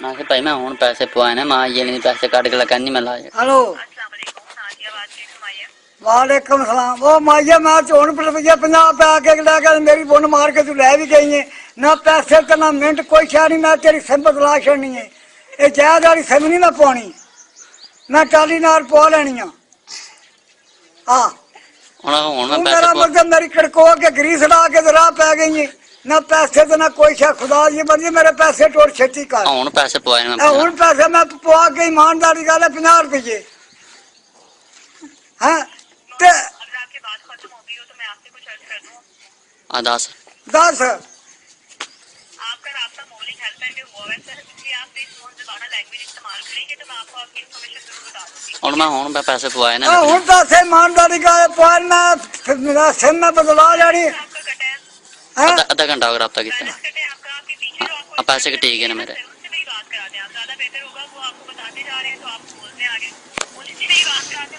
मैं भाई मैं हूँ पैसे पवाए ने मां ये नहीं पैसे काट के लगा नहीं मैं ला हेलो वालेकुम सलाम। वो माइया मैं चोन पर रुपया 50 पे आके लैके मेरी बुन मार के तू लै भी गई है ना पैसे तो ना मिनट कोई शह नहीं। मैं तेरी सिम बदला छड़नी है ये जायद वाली सिम नहीं मैं पानी मैं टाली नाल पवा लेनी हाँ तू मेरा मतलब मेरी कड़को के ग्रीस ला के तो राह पै गई है ना पैसे तो ना कोई शह खुदा जी मर्जी मेरे पैसे टोट छेती कर हूँ पैसे पवाए हूँ पैसे मैं पवा के ईमानदारी गल है 50 रुपये हाँ ते 10 10 आपका रास्ता मौलिक हेल्पलाइन पे हुआ है सर, इसलिए आप प्लीज फोन ज़बाना लैंग्वेज इस्तेमाल करेंगे तो मैं आपको आपकी इन्फॉर्मेशन जरूर बता दूंगी। और मैं हूँ पैसे पवाए ने हूँ पैसे ईमानदारी का पॉइंट मैं मेरा सिम में बदला जानी आपका कटा है आधा घंटा अगर रब्ता किया बैलेंस कटे आपका, आपके पीछे जो आपको पैसे के ठीक है ना मेरे उनसे मेरी बात करा दें आप, ज़्यादा बेहतर होगा। वो आपको बताते जा रहे हैं तो आप बोलते हैं आगे, उनसे मेरी बात करा दें।